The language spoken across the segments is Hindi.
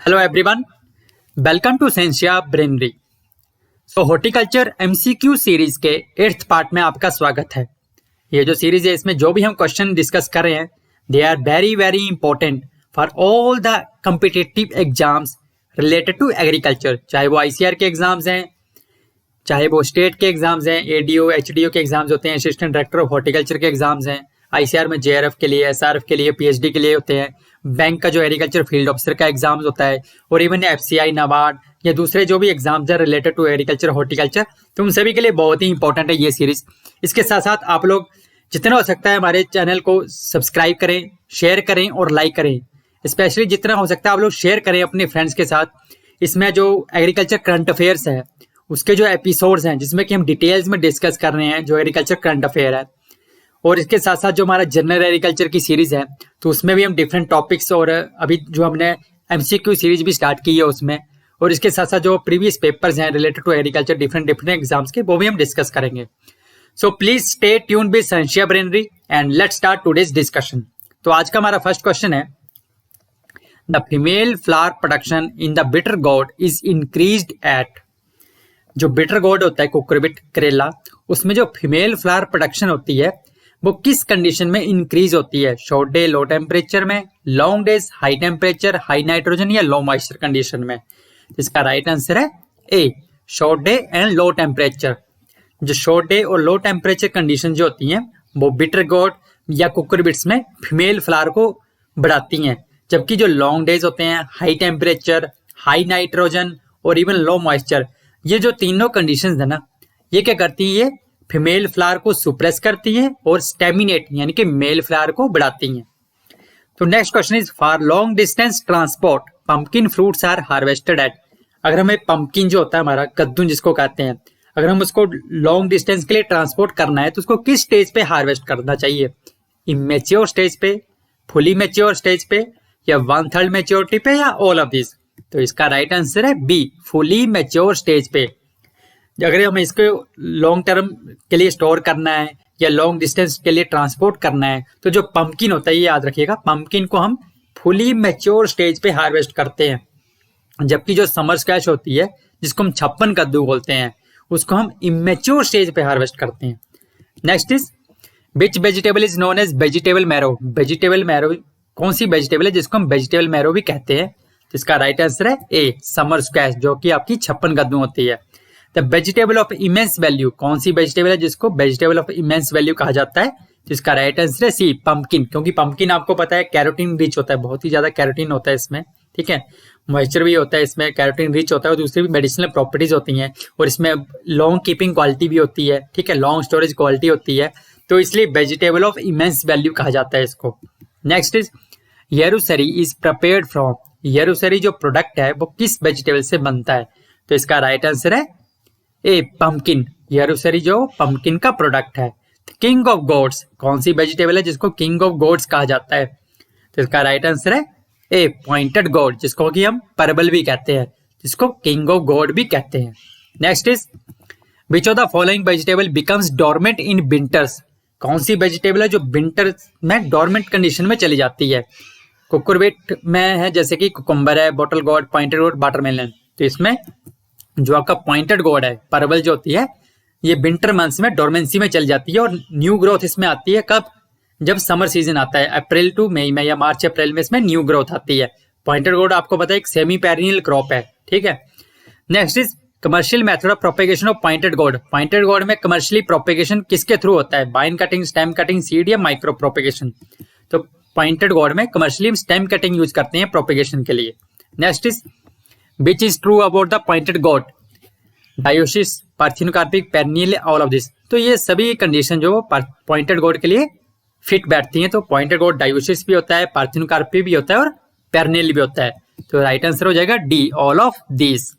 Hello everyone, welcome to Sensia Brainery. Horticulture MCQ series के 8th पार्ट में आपका स्वागत है। ये जो सीरीज है इसमें जो भी हम क्वेश्चन डिस्कस कर रहे हैं they are very very important for all the competitive exams related to agriculture, चाहे वो आईसीआर के एग्जाम्स हैं, चाहे वो स्टेट के एग्जाम्स हैं, एडीओ एचडीओ के एग्जाम्स होते हैं, असिस्टेंट डायरेक्टर ऑफ हॉर्टिकल्चर के एग्जाम्स हैं, आईसीआर में जेआरएफ के लिए, एसआरएफ के लिए, पीएचडी के लिए होते हैं, बैंक का जो एग्रीकल्चर फील्ड ऑफिसर का एग्जाम्स होता है, और इवन एफसीआई, नाबार्ड या दूसरे जो भी एग्जाम्स हैं रिलेटेड टू एग्रीकल्चर हॉर्टिकल्चर, तो उन सभी के लिए बहुत ही इंपॉर्टेंट है ये सीरीज। इसके साथ साथ आप लोग जितना हो सकता है हमारे चैनल को सब्सक्राइब करें, शेयर करें और लाइक करें। स्पेशली जितना हो सकता है आप लोग शेयर करें अपने फ्रेंड्स के साथ। इसमें जो एग्रीकल्चर करंट अफेयर्स है उसके जो एपिसोड्स हैं जिसमें कि हम डिटेल्स में डिस्कस कर रहे हैं जो एग्रीकल्चर करंट अफेयर है, और इसके साथ साथ जो हमारा जनरल एग्रीकल्चर की सीरीज है तो उसमें भी हम डिफरेंट टॉपिक्स, और अभी जो हमने एमसीक्यू सीरीज भी स्टार्ट की है उसमें, और इसके साथ साथ जो प्रीवियस पेपर्स हैं related to agriculture different exams के, वो भी हम डिस्कस करेंगे। So please stay tune with Sensia Brainery and let's start today's discussion. तो आज का हमारा फर्स्ट क्वेश्चन है, the female flower production in the bitter gourd is increased at. जो बिटर गोर्ड होता है कुकुरबिट करेला, उसमें जो फीमेल फ्लावर प्रोडक्शन होती है वो किस कंडीशन में इंक्रीज होती है? शॉर्ट डे लो टेम्परेचर में, long days high temperature high nitrogen, या लो मॉइस्चर कंडीशन में? इसका राइट आंसर है A, short day and low temperature. जो शॉर्ट डे और लो टेम्परेचर कंडीशन जो होती हैं वो बिटर गोर्ड या कुकुरबिट्स में फीमेल फ्लावर को बढ़ाती हैं, जबकि जो लॉन्ग डेज होते हैं, हाई टेम्परेचर, हाई नाइट्रोजन और इवन लो मॉइस्चर, ये जो तीनों कंडीशंस है ना, ये क्या करती है? ये फीमेल फ्लावर को सुप्रेस करती हैं और स्टेमिनेट यानी कि मेल फ्लावर को बढ़ाती हैं। तो next question is, for long distance transport pumpkin fruits are harvested at. अगर हमें पंपकिन जो होता है हमारा कद्दू जिसको कहते हैं, अगर हम उसको लॉन्ग डिस्टेंस के लिए ट्रांसपोर्ट करना है तो उसको किस स्टेज पे हार्वेस्ट करना चाहिए? इमेच्योर स्टेज पे, फुली मैच्योर स्टेज पे, या 1/3 मैच्योरिटी पे, या ऑल ऑफ दिस? तो इसका राइट आंसर है बी, फुली मैच्योर स्टेज पे। अगर हमें इसको लॉन्ग टर्म के लिए स्टोर करना है या लॉन्ग डिस्टेंस के लिए ट्रांसपोर्ट करना है तो जो पंपकिन होता है, ये याद रखिएगा, पंपकिन को हम फुली मैच्योर स्टेज पे हार्वेस्ट करते हैं, जबकि जो समर स्क्वैश होती है जिसको हम छप्पन कद्दू बोलते हैं उसको हम इमेच्योर स्टेज पे हार्वेस्ट करते हैं। Next is, which vegetable is known as vegetable marrow. Vegetable marrow कौन सी वेजिटेबल है जिसको हम वेजिटेबल मैरो भी कहते हैं? तो इसका राइट आंसर है ए, समर स्क्वैश, जो कि आपकी छप्पन कद्दू होती है। The vegetable of immense value, कौन सी वेजिटेबल है जिसको वेजिटेबल ऑफ इमेंस वैल्यू कहा जाता है? जिसका राइट आंसर है सी, पंपकिन, क्योंकि पंपकिन आपको पता है कैरोटीन रिच होता है, बहुत ही ज्यादा कैरोटीन होता है इसमें, ठीक है, मॉइस्चर भी होता है इसमें, कैरोटीन रिच होता है, और दूसरी भी मेडिसिनल प्रॉपर्टीज होती हैं, और इसमें लॉन्ग कीपिंग क्वालिटी भी होती है, ठीक है, लॉन्ग स्टोरेज क्वालिटी होती है, तो इसलिए वेजिटेबल ऑफ इमेंस वैल्यू कहा जाता है इसको। नेक्स्ट इज, येरुसरी इज प्रिपेयर्ड फ्रॉम। येरुसरी जो प्रोडक्ट है वो किस वेजिटेबल से बनता है? तो इसका राइट आंसर है ए, पंपकिन। येरुसरी जो पंपकिन का प्रोडक्ट है। किंग ऑफ गोड्स, कौन सी वेजिटेबल है जिसको किंग ऑफ गोड्स कहा जाता है? तो इसका राइट आंसर है ए, पॉइंटेड गोड, जिसको कि हम परबल भी कहते हैं, जिसको किंग ऑफ गोड भी कहते हैं। Next is, which of the following vegetable becomes dormant in winters. कौन सी वेजिटेबल है जो विंटर में डोरमेंट कंडीशन में चली जाती है? कुकुरबिट में है जैसे कि कुकुम्बर है, बॉटल गोड, पॉइंटेड गोड, वाटरमेलन। तो इसमें जो आपका पॉइंटेड गोड है, परवल जो होती है, ये विंटर मंथ्स में डोरमेंसी में चल जाती है, और न्यू ग्रोथ इसमें आती है कब? जब समर सीजन आता है, अप्रैल टू मई में या मार्च अप्रैल में इसमें न्यू ग्रोथ आती है। पॉइंटेड गोड आपको पता है एक सेमी पेरिनियल क्रॉप है, ठीक है। Next is, commercial method of propagation of pointed गोड। पॉइंटेड गोड में कमर्शियली प्रोपेगेशन किसके थ्रू होता है? बाइन कटिंग, स्टेम कटिंग, सीड, या माइक्रो प्रोपेगेशन? तो पॉइंटेड गोड में कमर्शियली स्टेम कटिंग यूज करते हैं प्रोपेगेशन के लिए। Next is, which is true about the pointed gourd? Dioecious, parthenocarpic, perennial, all of this. तो ये सभी कंडीशन जो पॉइंटेड गोड के लिए फिट बैठती हैं। तो पॉइंटेड गोड डायोसिस भी होता है, पार्थिनोकार्पिक भी होता है, और पेरिनियल भी होता है। तो राइट आंसर हो जाएगा D, all of this.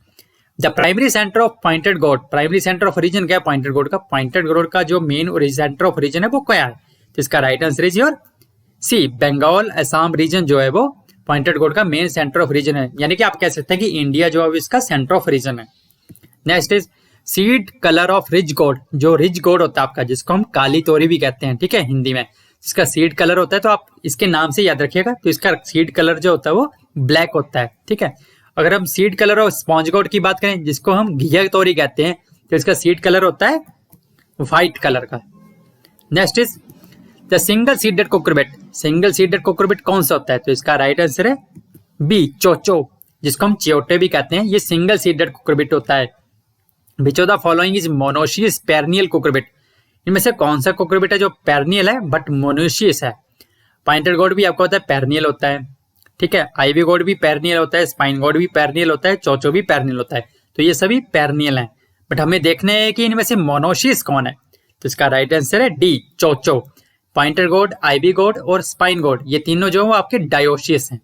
The primary centre of pointed गोड, प्राइमरी सेंटर ऑफ ओरिजिन क्या है पॉइंटेड गोड का? पॉइंटेड गोड का जो मेन सेंटर ऑफ ओरिजिन है वो क्या है? तो इसका right answer is your C, Bengal Assam region जो है वो पॉइंटेड गोड का मेन सेंटर ऑफ ओरिजिन है, यानी कि आप कह सकते हैं कि इंडिया जो है इसका सेंटर ऑफ ओरिजिन है। Next is, seed colour of rich गोड। जो रिच गोड होता है आपका, जिसको हम काली तोरी भी कहते हैं, ठीक है, हिंदी में, जिसका सीड कलर होता है, तो आप इसके नाम से याद रखिएगा। तो इसका सीड कलर जो होता है वो ब्लैक होता है, ठीक है। अगर हम सीड कलर और स्पॉन्ज गोड की बात करें, जिसको हम घिया तोरी कहते हैं, तो इसका सीड कलर होता है व्हाइट कलर का। Next is the single seeded cucurbit. Single seeded cucurbit कौन सा होता है? तो इसका राइट आंसर है बी, चोचो, जिसको हम चियोटे भी कहते हैं। ये सिंगल सीडेड कुकुरबिट होता है। Which of the following is monoecious perennial cucurbit. इनमें से कौन सा कुकुरबिट है जो पेरनियल है बट मोनोशियस है? पॉइंटेड गोड भी आपको होता है पेरनियल होता है, ठीक है। आईवी गोड भी पेरनियल होता है, स्पाइन गोड भी पेरनियल होता है, चोचो भी पेरनियल होता है। तो ये सभी पेरनियल हैं, बट हमें देखना है कि इनमें से मोनोशियस कौन है। तो इसका राइट आंसर है डी, चोचो। पॉइंटेड गोड, आईवी गोड और स्पाइन गोड, ये तीनों जो है वो आपके डायोशियस हैं।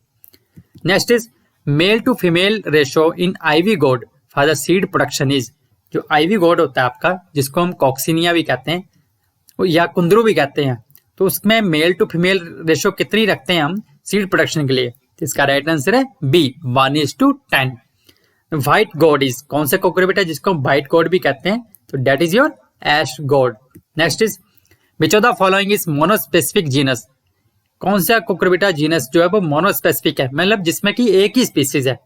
Next is male to female ratio in ivy gourd for the seed production is. जो आईवी गोड होता है आपका, जिसको हम कॉक्सिनिया भी कहते हैं या कुंदरू भी कहते हैं, तो उसमें मेल टू फीमेल रेशो कितनी रखते हैं हम सीड प्रोडक्शन के लिए? तो इसका राइट आंसर है बी, 1:10। व्हाइट गोड इज कौन सा कुकुरबिट है जिसको हम व्हाइट गोड भी कहते हैं? तो that is your ash gourd. Next is which of the following is monospecific genus. कौन सा कुकुरबिटा जीनस जो है वो मोनोस्पेसिफिक है, मतलब जिसमें कि एक ही स्पीसीज है?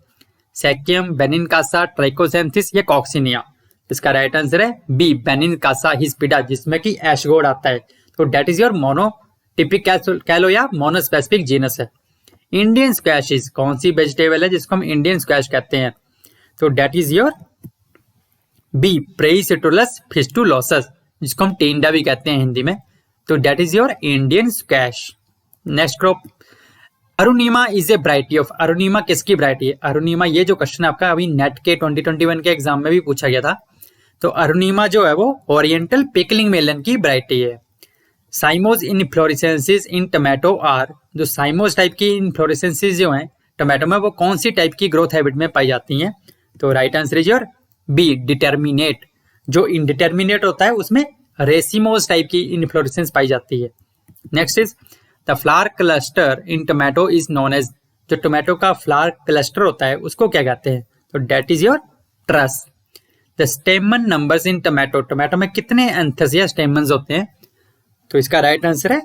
सैकियम, बेनिनकासा, ट्राइकोसेंथिस या कॉक्सिनिया? इसका राइट आंसर है बी, बेनिनकासा हिस्पिडा, जिसमें कि एश गोड आता है। तो डेट इज योर मोनोटिपिक कह लो या मोनोस्पेसिफिक जीनस है। इंडियन स्क्वैश इज कौन सी वेजिटेबल है जिसको हम इंडियन स्क्वैश कहते हैं? तो that is your B, Praecitrullus fistulosus, जिसको हम टेंडा भी कहते हैं हिंदी में। तो that is your Indian squash. Next crop Arunima is a variety of. Arunima किसकी वैरायटी है? अरुणिमा, ये जो क्वेश्चन आपका अभी नेट के 2021 के एग्जाम में भी पूछा गया था। तो अरुणिमा जो है वो ओरिएंटल पिकलिंग मेलन की वैरायटी है। Cymose inflorescences in tomato are. जो साइमोज टाइप की इनफ्लोरेसेंसेस जो हैं टोमेटो में, वो कौन सी टाइप की ग्रोथ हैबिट में पाई जाती हैं? तो right answer is your B, determinate. जो इनडिटर्मिनेट होता है उसमें रेसिमोज टाइप की इनफ्लोरेसेंस पाई जाती है। Next is the flower cluster in tomato is known as. जो टोमेटो का फ्लावर क्लस्टर होता है उसको क्या कहते हैं? तो that is your truss. The stamen numbers in tomato. Tomato में कितने एंथस या स्टेमन्स होते हैं? तो इसका राइट आंसर है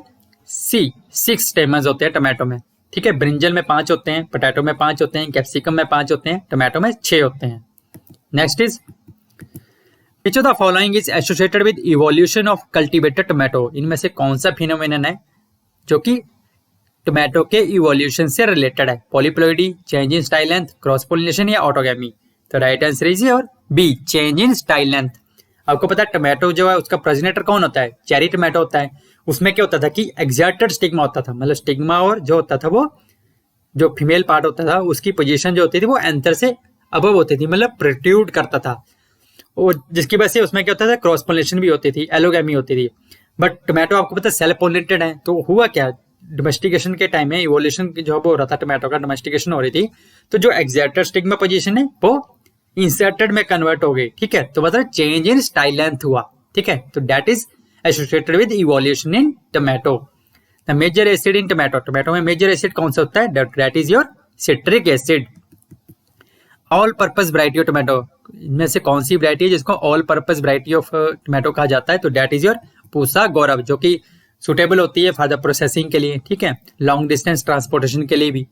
सी, 6 स्टेमन्स होते हैं टोमेटो में, ठीक है। ब्रिंजल में 5 होते हैं, पोटैटो में 5 होते हैं, कैप्सिकम में 5 होते हैं, टोमेटो में 6 होते हैं। Next is which of the following is associated with evolution of cultivated tomato. इनमें से कौन सा फिनोमेनन है जो कि टोमेटो के इवोल्यूशन से रिलेटेड है? Polyploidy, change in style length, cross pollination या ऑटोगैमी? तो right answer is or B, change in style length. आपको पता है टोमेटो जो है उसका प्रोजेनेटर कौन होता है? चेरी टोमेटो होता है। उसमें क्या होता था कि एक्सर्टेड स्टिग्मा होता था, मतलब स्टिग्मा और जो होता था वो जो फीमेल पार्ट होता था उसकी पोजीशन जो होती थी वो एंथर से अबव होती थी, मतलब प्रोट्रूड करता था, और जिसकी वजह से उसमें क्या होता था क्रॉस पोलिनेशन भी होती थी, एलोगैमी होती थी। बट टोमेटो आपको पता है सेल्फ पोलिनेटेड है, तो हुआ क्या डोमेस्टिकेशन के टाइम में इवोल्यूशन जो हो रहा था, टोमेटो का डोमेस्टिकेशन हो रही थी, तो जो एक्सर्टेड स्टिग्मा पोजीशन है वो इंसर्टेड में कन्वर्ट हो गई, ठीक है। तो मतलब चेंज इन स्टाइल लेंथ हुआ, ठीक है। तो that is associated with evolution in tomato. The major acid in tomato. Tomato में मेजर एसिड कौन सा होता है? That is your citric acid. All purpose variety of tomato. इनमें से कौन सी वैरायटी है जिसको all purpose variety of tomato कहा जाता है? तो that is your Pusa Gaurav, जो कि सुटेबल होती है फॉर द प्रोसेसिंग के लिए, ठीक है, लॉन्ग डिस्टेंस ट्रांसपोर्टेशन के लिए भी।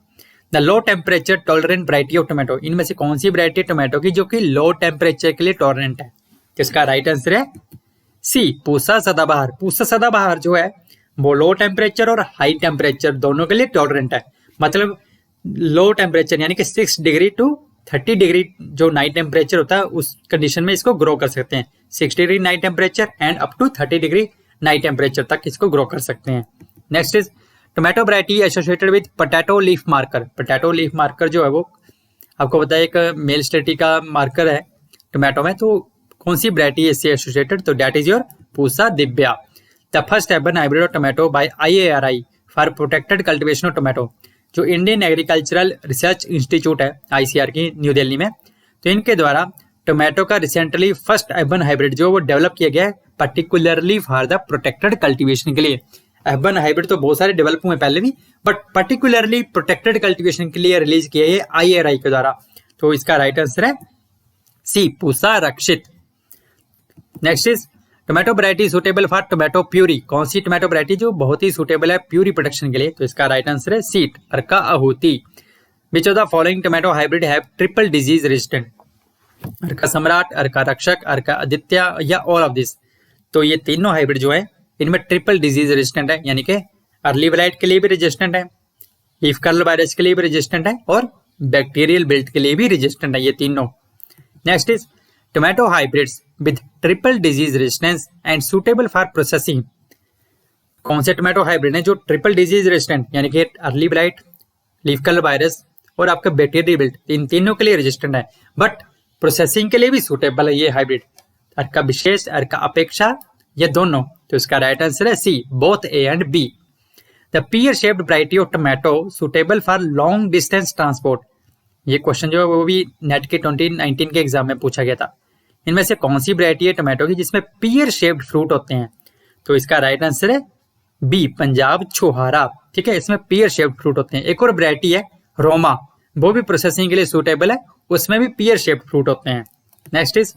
The low temperature tolerant variety of tomato. इनमें से कौन सी वैरायटी है टोमेटो की जो कि लो टेम्परेचर के लिए टॉलरेंट है? इसका राइट आंसर है सी, पूसा सदाबहार। पूसा सदाबहार जो है वो लो टेम्परेचर और हाई टेम्परेचर दोनों के लिए टॉलरेंट है। मतलब लो टेम्परेचर यानी कि 6 डिग्री टू 30 डिग्री जो नाइट टेम्परेचर होता है उस कंडीशन में इसको ग्रो कर सकते हैं। 6 degree night temperature and up to 30 degree night temperature तक इसको ग्रो कर सकते हैं। Next is tomato variety associated with potato leaf marker. Potato leaf marker जो है वो आपको पता है एक मेल स्टेटी का मार्कर है टोमेटो में, तो कौन सी वैरायटी है इससे एसोसिएटेड? तो that is your Pusa Divya. The first urban hybrid of tomato by IARI for protected cultivation of tomato. जो इंडियन एग्रीकल्चरल रिसर्च इंस्टीट्यूट है ICR की न्यू दिल्ली में, तो इनके द्वारा टोमेटो का रिसेंटली फर्स्ट अर्बन हाइब्रिड जो वो डेवलप किया गया है particularly for the protected cultivation के लिए। अर्बन हाइब्रिड तो बहुत सारे डेवलप हुए पहले भी, बट पर्टिकुलरली प्रोटेक्टेड कल्टीवेशन के लिए रिलीज किया है IARI के द्वारा। तो इसका राइट आंसर है C, Pusa Rakshit. Next is tomato variety suitable for tomato puree. कौन सी टोमेटो वैरायटी जो बहुत ही सुटेबल है प्यूरी प्रोडक्शन के लिए? तो इसका राइट आंसर है C, Arka Aahuti. Which of the following tomato hybrid have triple disease resistant? Arka Samrat, Arka रक्षक, अर्का आदित्य या ऑल ऑफ दिस? तो ये तीनों हाइब्रिड जो है इनमें ट्रिपल डिजीज रेजिस्टेंट है, यानी कि अर्ली ब्लाइट के लिए भी रेजिस्टेंट है, लीफ कर्ल वायरस के लिए भी रेजिस्टेंट है और बैक्टीरियल बिल्ट के लिए भी रेजिस्टेंट है ये तीनों। Next is tomato hybrids with triple disease resistance and suitable for processing. कौन से टोमेटो हाइब्रिड है जो ट्रिपल डिजीज रेजिस्टेंट यानी कि early blight, leaf curl virus और आपका बैक्टीरियल बिल्ट, इन तीनों के लिए रेजिस्टेंट है बट प्रोसेसिंग के लिए भी सुटेबल है ये हाइब्रिड? अर्का विशेष, अर्का अपेक्षा ये दोनों? तो इसका राइट आंसर है C, both A and B. The pear shaped variety of tomato suitable for long distance transport. ये क्वेश्चन जो है वो भी नेट के 2019 के एग्जाम में पूछा गया था। इनमें से कौन सी वैरायटी है टोमेटो की जिसमें पियर शेप्ड फ्रूट होते हैं? तो इसका राइट आंसर है बी, पंजाब छुहारा। ठीक है, इसमें पियर शेप्ड फ्रूट होते हैं। एक और वैरायटी है रोमा, वो भी प्रोसेसिंग के लिए सूटेबल है, उसमें भी पियर शेप्ड फ्रूट होते हैं। Next is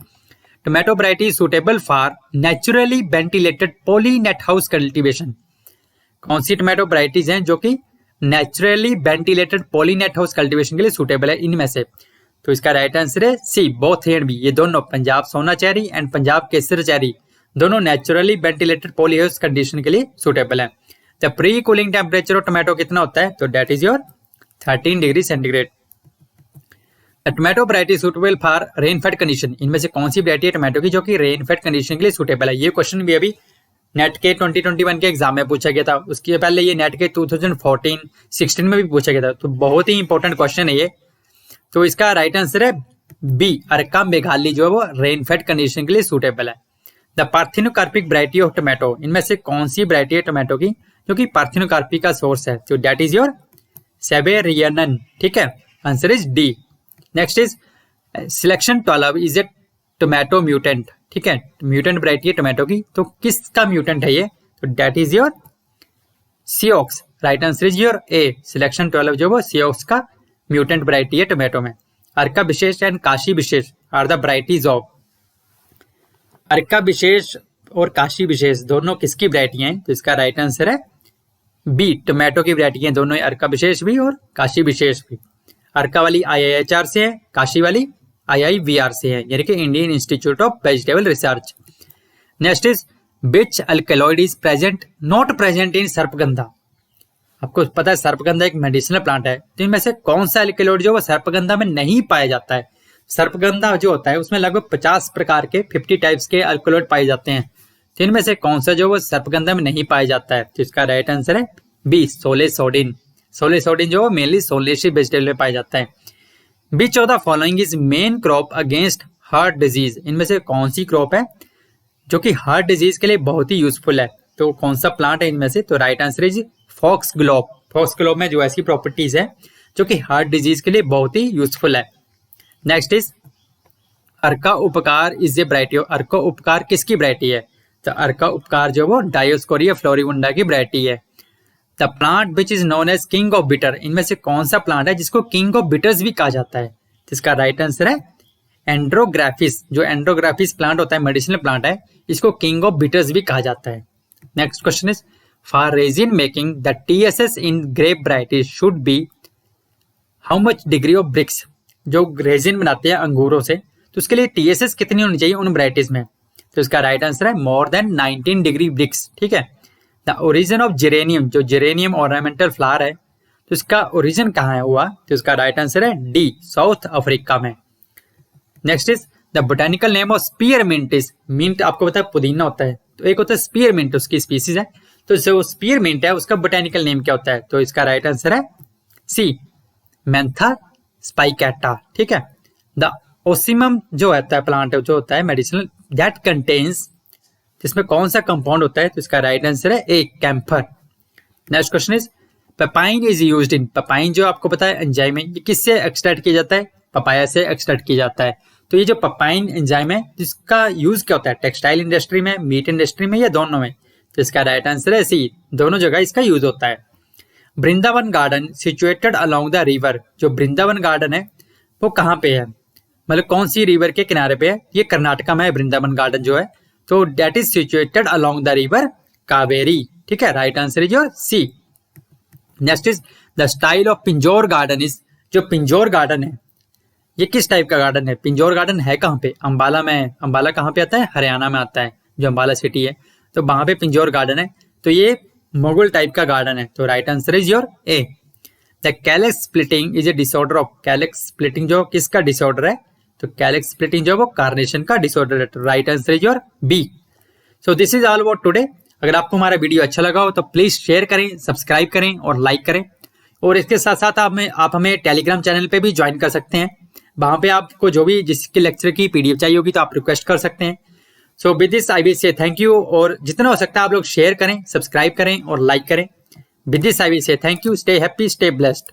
tomato variety suitable for naturally ventilated poly net house cultivation. कौन सी टोमेटो वैरायटीज हैं जो कि naturally ventilated poly net house cultivation के लिए सुटेबल है इनमें से? तो इसका राइट आंसर है C, both A and B. ये दोनों Punjab Sona cherry and Punjab Kesar cherry दोनों naturally ventilated poly house condition के लिए सुटेबल है। The pre cooling temperature of tomato कितना होता है? तो that is your 13 degree centigrade. Tomato variety suitable for rain fed condition. इनमें से कौन सी वैरायटी है टोमेटो की जो कि रेन फेड कंडीशन के लिए सुटेबल है? ये क्वेश्चन भी अभी नेट के 2021 के एग्जाम में पूछा गया था। उसके पहले ये नेट के 2014-16 में भी पूछा गया था। तो बहुत ही इंपॉर्टेंट क्वेश्चन है ये। तो इसका राइट आंसर है बी, अर्का मेघालय जो है वो रेन फेड कंडीशन के लिए सुटेबल है। The parthenocarpic variety of tomato. इनमें से कौन सी वैरायटी है टोमेटो की जो कि पार्थिनोकार्पी का सोर्स है? तो डेट इज योर सेबेरियनन। ठीक है, answer is D. Next is selection 12 is a tomato mutant. ठीक है, म्यूटेंट वैरायटी है टोमेटो की, तो किसका म्यूटेंट है ये? तो that is your Sioux. Right answer is your A, selection 12 जो वो सियोक्स का म्यूटेंट वैरायटी है टोमेटो में। Arka Vishesh and Kashi Vishesh are the varieties of. Arka Vishesh और काशी विशेष दोनों किसकी वैरायटी हैं? तो इसका राइट आंसर है बी, टोमेटो की वैरायटी है दोनों, अर्का विशेष भी और काशी विशेष भी। अर्का वाली IIHR से है, काशी वाली IIVR से है, यानी कि Indian institute of vegetable research. Next is which alkaloid is present not present in Sarpagandha. आपको पता है सर्पगंधा एक मेडिसिनल प्लांट है, तो इनमें से कौन सा अल्कलॉइड जो वो सर्पगंधा में नहीं पाया जाता है? सर्पगंधा जो होता है उसमें लगभग 50 प्रकार के 50 टाइप्स के अल्कलॉइड पाए जाते हैं, तो इनमें से कौन सा जो वो सर्पगंधा में नहीं पाया जाता है? तो इसका राइट आंसर है बी, सोलेसोडिन। सोलेसोडिन जो मेनली सोलेसी वेजिटेबल में पाया जाता है। Which of the following is main crop against heart disease. इनमें से कौन सी क्रॉप है जो कि हार्ट डिजीज के लिए बहुत ही यूजफुल है? तो कौन सा प्लांट है इनमें से? तो right answer is foxglove. Foxglove में जो ऐसी प्रॉपर्टीज है जो कि हार्ट डिजीज के लिए बहुत ही यूजफुल है। Next is Arka Upkar is a variety of. Arka Upkar किसकी वैरायटी है? तो अर्का उपकार जो वो डायोस्कोरिया फ्लोरिबुंडा की वैरायटी है। The plant which is known as king of bitter. इनमें से कौन सा प्लांट है जिसको किंग ऑफ बिटर्स भी कहा जाता है? तो इसका राइट आंसर है एंड्रोग्राफिस। जो एंड्रोग्राफिस प्लांट होता है मेडिसिनल प्लांट है, इसको किंग ऑफ बिटर्स भी कहा जाता है। Next question is for raisin making the TSS in grape variety should be how much degree of brix. जो रेजिन बनाते हैं अंगूरों से, तो उसके लिए TSS कितनी होनी चाहिए उन वैरायटीज में? तो इसका राइट आंसर है मोर देन 19 डिग्री ब्रिक्स। ठीक है। द ओरिजिन ऑफ जेरेनियम, जो जेरेनियम ऑर्नामेंटल फ्लावर है, तो इसका ओरिजिन कहाँ है हुआ? तो इसका राइट आंसर है डी, साउथ अफ्रीका में। Next is the botanical name of spearmint is. Mint आपको पता है पुदीना होता है, तो एक होता है स्पीयरमिंट, उसकी स्पीसीज है, तो जो स्पीयरमिंट है उसका बोटेनिकल नेम क्या होता है? तो इसका राइट आंसर है सी, मेंथा स्पाइकेटा। ठीक है। द ओसिमम जो होता है प्लांट जो होता है मेडिसिनल, दैट कंटेन्स, जिसमें कौन सा कंपाउंड होता है? तो इसका राइट आंसर है A, camphor. Next question is papain is used in. Papain जो आपको पता है एंजाइम है, ये किससे एक्सट्रैक्ट किया जाता है? पपाया से एक्सट्रैक्ट किया जाता है। तो ये जो पेपाइन एंजाइम है जिसका यूज क्या होता है? टेक्सटाइल इंडस्ट्री में, मीट इंडस्ट्री में, या दोनों में? तो इसका राइट आंसर है सी, दोनों जगह इसका यूज होता है। Vrindavan garden situated along the river. जो वृंदावन गार्डन है वो कहाँ पे है, मतलब कौन सी रिवर के किनारे पे है? ये कर्नाटका में है वृंदावन गार्डन जो है, तो that is situated along the river Kaveri. ठीक है, right answer is your C. Next is the style of Pinjore garden is जो पिंजौर गार्डन है ये किस टाइप का गार्डन है? पिंजौर गार्डन है कहाँ पे? अंबाला में है। अंबाला कहाँ पे आता है? हरियाणा में आता है, जो अंबाला सिटी है, तो वहां पे पिंजौर गार्डन है। तो ये मुगल टाइप का गार्डन है। तो right answer is your A. The calyx splitting is a disorder of, calyx splitting जो किसका डिसऑर्डर है? तो कैलेक्स स्प्लिटिंग जो वो कार्नेशन का डिसऑर्डर है। तो right answer is your B. So this is all about today. अगर आपको हमारा वीडियो अच्छा लगा हो तो प्लीज शेयर करें, सब्सक्राइब करें और लाइक करें। और इसके साथ साथ आप हमें टेलीग्राम चैनल पे भी ज्वाइन कर सकते हैं। वहां पे आपको जो भी जिसके लेक्चर की पीडीएफ चाहिए होगी तो आप रिक्वेस्ट कर सकते हैं। So with this I will say thank you, और जितना हो सकता है आप लोग शेयर करें, सब्सक्राइब करें और लाइक करें। With this I will say thank you. Stay happy, stay blessed.